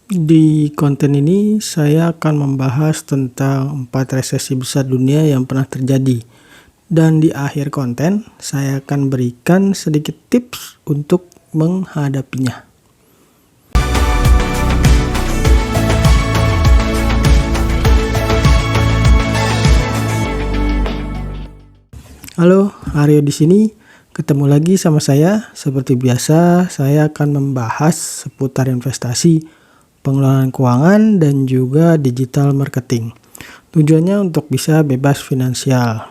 Di konten ini saya akan membahas tentang 4 resesi besar dunia yang pernah terjadi. Dan di akhir konten, saya akan berikan sedikit tips untuk menghadapinya. Halo, Aryo di sini. Ketemu lagi sama saya. Seperti biasa, saya akan membahas seputar investasi, pengelolaan keuangan, dan juga digital marketing. Tujuannya untuk bisa bebas finansial.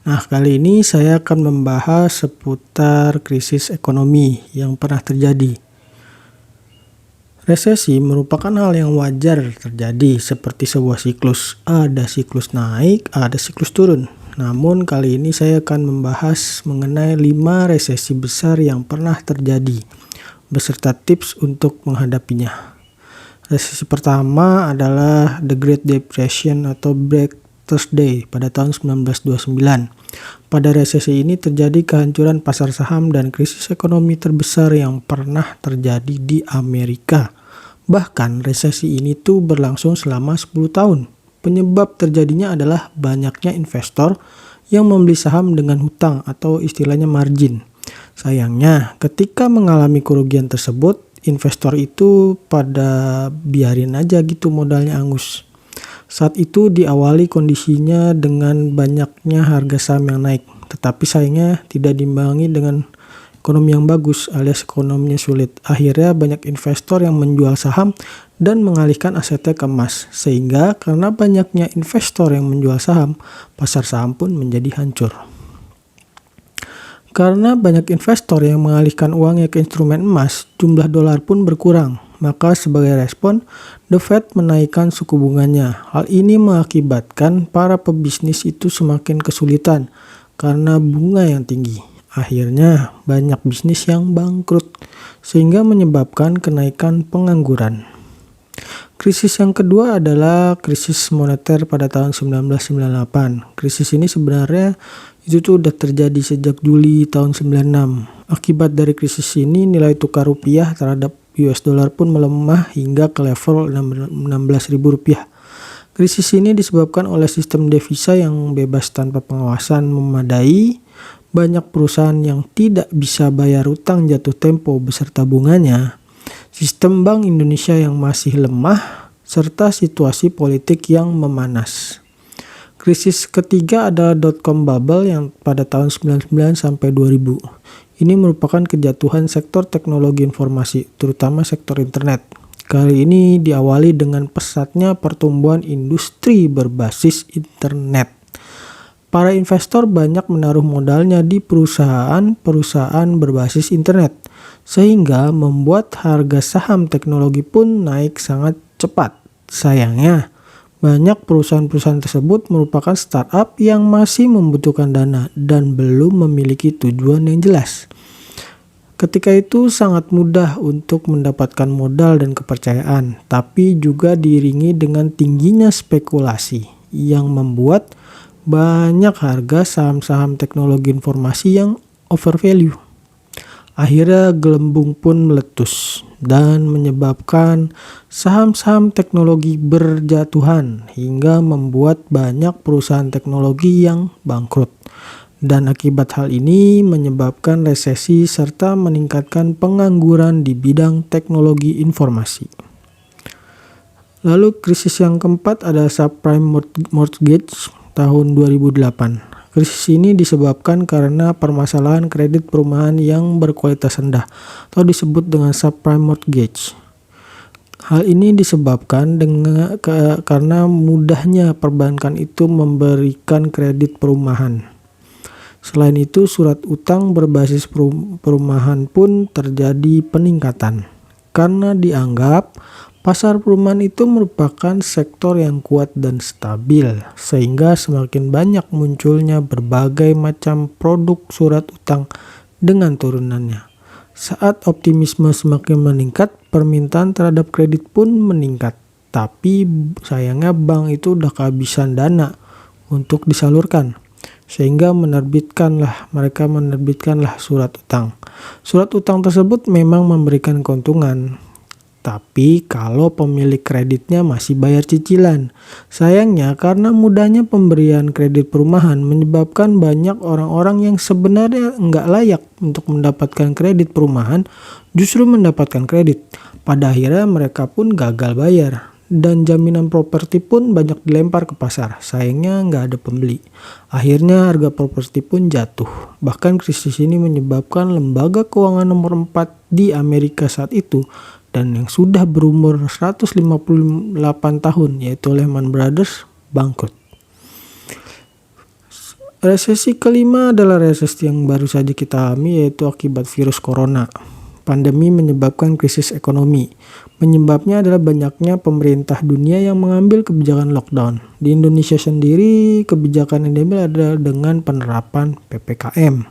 Nah, kali ini saya akan membahas seputar krisis ekonomi yang pernah terjadi. Resesi merupakan hal yang wajar terjadi seperti sebuah siklus. Ada siklus naik, ada siklus turun. Namun kali ini saya akan membahas mengenai 5 resesi besar yang pernah terjadi, beserta tips untuk menghadapinya. Resesi pertama adalah The Great Depression atau Black Thursday pada tahun 1929. Pada resesi ini terjadi kehancuran pasar saham dan krisis ekonomi terbesar yang pernah terjadi di Amerika. Bahkan resesi ini tuh berlangsung selama 10 tahun. Penyebab terjadinya adalah banyaknya investor yang membeli saham dengan hutang atau istilahnya margin. Sayangnya, ketika mengalami kerugian tersebut, investor itu pada biarin aja gitu modalnya angus. Saat itu diawali kondisinya dengan banyaknya harga saham yang naik, tetapi sayangnya tidak diimbangi dengan ekonomi yang bagus alias ekonominya sulit. Akhirnya banyak investor yang menjual saham dan mengalihkan asetnya ke emas. Sehingga karena banyaknya investor yang menjual saham, pasar saham pun menjadi hancur. Karena banyak investor yang mengalihkan uangnya ke instrumen emas, jumlah dolar pun berkurang. Maka sebagai respon, The Fed menaikkan suku bunganya. Hal ini mengakibatkan para pebisnis itu semakin kesulitan karena bunga yang tinggi. Akhirnya banyak bisnis yang bangkrut, sehingga menyebabkan kenaikan pengangguran. Krisis yang kedua adalah krisis moneter pada tahun 1998. Krisis ini sebenarnya itu tuh udah terjadi sejak Juli tahun 96. Akibat dari krisis ini nilai tukar rupiah terhadap US dollar pun melemah hingga ke level 16.000 rupiah. Krisis ini disebabkan oleh sistem devisa yang bebas tanpa pengawasan memadai. Banyak perusahaan yang tidak bisa bayar utang jatuh tempo beserta bunganya, sistem Bank Indonesia yang masih lemah, serta situasi politik yang memanas. Krisis ketiga adalah dot-com bubble yang pada tahun 99 sampai 2000. Ini merupakan kejatuhan sektor teknologi informasi, terutama sektor internet. Kali ini diawali dengan pesatnya pertumbuhan industri berbasis internet. Para investor banyak menaruh modalnya di perusahaan-perusahaan berbasis internet, sehingga membuat harga saham teknologi pun naik sangat cepat. Sayangnya, banyak perusahaan-perusahaan tersebut merupakan startup yang masih membutuhkan dana dan belum memiliki tujuan yang jelas. Ketika itu sangat mudah untuk mendapatkan modal dan kepercayaan, tapi juga diiringi dengan tingginya spekulasi yang membuat banyak harga saham-saham teknologi informasi yang overvalue. Akhirnya gelembung pun meletus dan menyebabkan saham-saham teknologi berjatuhan hingga membuat banyak perusahaan teknologi yang bangkrut. Dan akibat hal ini menyebabkan resesi serta meningkatkan pengangguran di bidang teknologi informasi. Lalu krisis yang keempat adalah subprime mortgage tahun 2008. Krisis ini disebabkan karena permasalahan kredit perumahan yang berkualitas rendah atau disebut dengan subprime mortgage. Hal ini disebabkan karena mudahnya perbankan itu memberikan kredit perumahan. Selain itu, surat utang berbasis perumahan pun terjadi peningkatan karena dianggap pasar perumahan itu merupakan sektor yang kuat dan stabil, sehingga semakin banyak munculnya berbagai macam produk surat utang dengan turunannya. Saat optimisme semakin meningkat, permintaan terhadap kredit pun meningkat. Tapi sayangnya bank itu udah kehabisan dana untuk disalurkan, sehingga mereka menerbitkanlah surat utang. Surat utang tersebut memang memberikan keuntungan, Tapi kalau pemilik kreditnya masih bayar cicilan. Sayangnya karena mudahnya pemberian kredit perumahan menyebabkan banyak orang-orang yang sebenarnya nggak layak untuk mendapatkan kredit perumahan justru mendapatkan kredit. Pada akhirnya mereka pun gagal bayar. Dan jaminan properti pun banyak dilempar ke pasar. Sayangnya nggak ada pembeli. Akhirnya harga properti pun jatuh. Bahkan krisis ini menyebabkan lembaga keuangan nomor 4 di Amerika saat itu dan yang sudah berumur 158 tahun yaitu Lehman Brothers bangkrut. Resesi kelima adalah resesi yang baru saja kita alami yaitu akibat virus corona. Pandemi menyebabkan krisis ekonomi. Penyebabnya adalah banyaknya pemerintah dunia yang mengambil kebijakan lockdown. Di Indonesia sendiri, kebijakan yang diambil adalah dengan penerapan PPKM.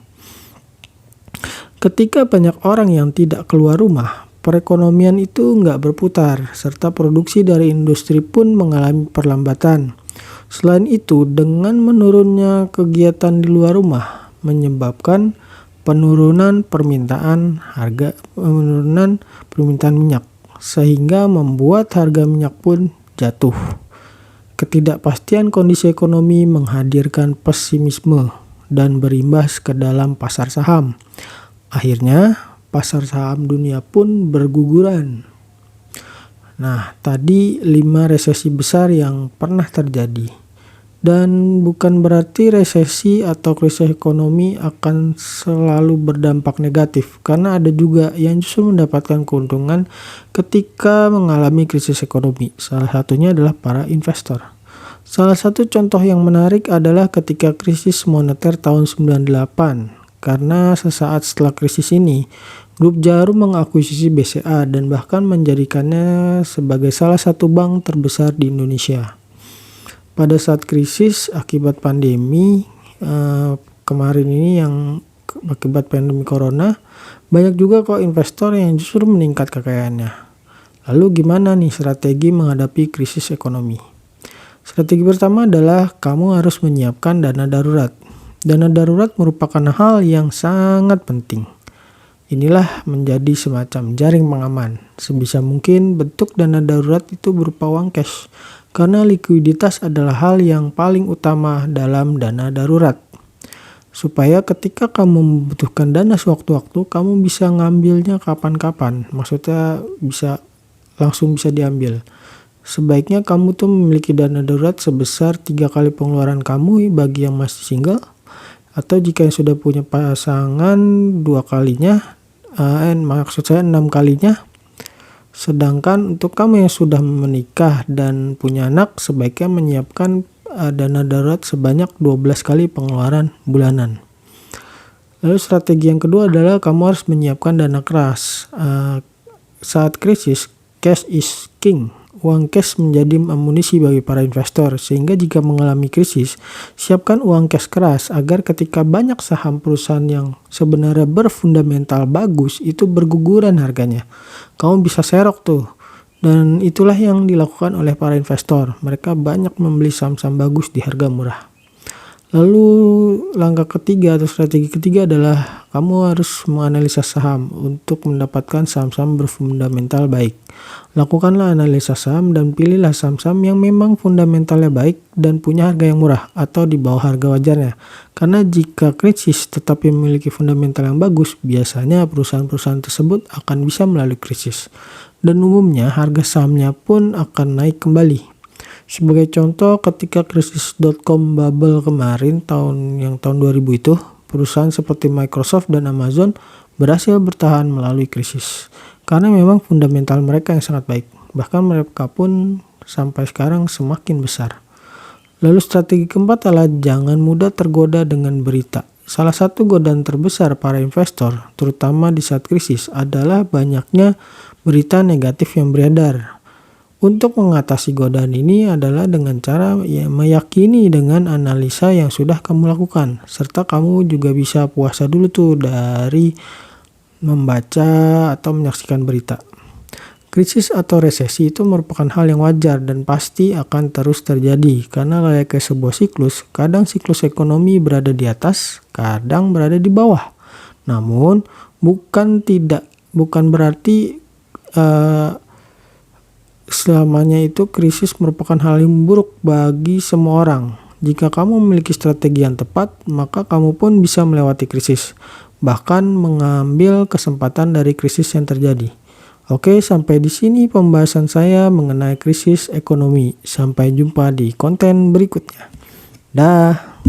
Ketika banyak orang yang tidak keluar rumah, perekonomian itu nggak berputar, serta produksi dari industri pun mengalami perlambatan. Selain itu, dengan menurunnya kegiatan di luar rumah, menyebabkan penurunan permintaan minyak, sehingga membuat harga minyak pun jatuh. Ketidakpastian kondisi ekonomi menghadirkan pesimisme dan berimbas ke dalam pasar saham. Akhirnya, pasar saham dunia pun berguguran. Nah, tadi 5 resesi besar yang pernah terjadi. Dan bukan berarti resesi atau krisis ekonomi akan selalu berdampak negatif, karena ada juga yang justru mendapatkan keuntungan ketika mengalami krisis ekonomi. Salah satunya adalah para investor. Salah satu contoh yang menarik adalah ketika krisis moneter tahun 98, karena sesaat setelah krisis ini, Grup Jarum mengakuisisi BCA dan bahkan menjadikannya sebagai salah satu bank terbesar di Indonesia. Pada saat krisis akibat pandemi kemarin ini yang akibat pandemi corona, banyak juga kok investor yang justru meningkat kekayaannya. Lalu gimana nih strategi menghadapi krisis ekonomi? Strategi pertama adalah kamu harus menyiapkan dana darurat. Dana darurat merupakan hal yang sangat penting. Inilah menjadi semacam jaring pengaman. Sebisa mungkin bentuk dana darurat itu berupa uang cash. Karena likuiditas adalah hal yang paling utama dalam dana darurat. Supaya ketika kamu membutuhkan dana sewaktu-waktu, kamu bisa ngambilnya kapan-kapan. Maksudnya langsung bisa diambil. Sebaiknya kamu tuh memiliki dana darurat sebesar 3 kali pengeluaran kamu bagi yang masih single. Atau jika yang sudah punya pasangan 2 kalinya, maksud saya 6 kalinya. Sedangkan untuk kamu yang sudah menikah dan punya anak, sebaiknya menyiapkan dana darurat sebanyak 12 kali pengeluaran bulanan. Lalu strategi yang kedua adalah kamu harus menyiapkan dana keras. Saat krisis, cash is king. Uang cash menjadi amunisi bagi para investor, sehingga jika mengalami krisis, siapkan uang cash keras agar ketika banyak saham perusahaan yang sebenarnya berfundamental bagus itu berguguran harganya. Kamu bisa serok tuh. Dan itulah yang dilakukan oleh para investor. Mereka banyak membeli saham-saham bagus di harga murah. Lalu langkah ketiga atau strategi ketiga adalah kamu harus menganalisa saham untuk mendapatkan saham-saham berfundamental baik. Lakukanlah analisa saham dan pilihlah saham-saham yang memang fundamentalnya baik dan punya harga yang murah atau di bawah harga wajarnya. Karena jika krisis tetapi memiliki fundamental yang bagus, biasanya perusahaan-perusahaan tersebut akan bisa melalui krisis. Dan umumnya harga sahamnya pun akan naik kembali. Sebagai contoh, ketika krisis.com bubble kemarin tahun 2000 itu, perusahaan seperti Microsoft dan Amazon berhasil bertahan melalui krisis. Karena memang fundamental mereka yang sangat baik. Bahkan mereka pun sampai sekarang semakin besar. Lalu strategi keempat adalah jangan mudah tergoda dengan berita. Salah satu godaan terbesar para investor, terutama di saat krisis, adalah banyaknya berita negatif yang beredar. Untuk mengatasi godaan ini adalah dengan cara meyakini dengan analisa yang sudah kamu lakukan. Serta kamu juga bisa puasa dulu tuh dari membaca atau menyaksikan berita. Krisis atau resesi itu merupakan hal yang wajar dan pasti akan terus terjadi. Karena layaknya sebuah siklus, kadang siklus ekonomi berada di atas, kadang berada di bawah. Namun bukan berarti selamanya itu krisis merupakan hal yang buruk bagi semua orang. Jika kamu memiliki strategi yang tepat, maka kamu pun bisa melewati krisis, bahkan mengambil kesempatan dari krisis yang terjadi. Oke, sampai di sini pembahasan saya mengenai krisis ekonomi. Sampai jumpa di konten berikutnya. Dah.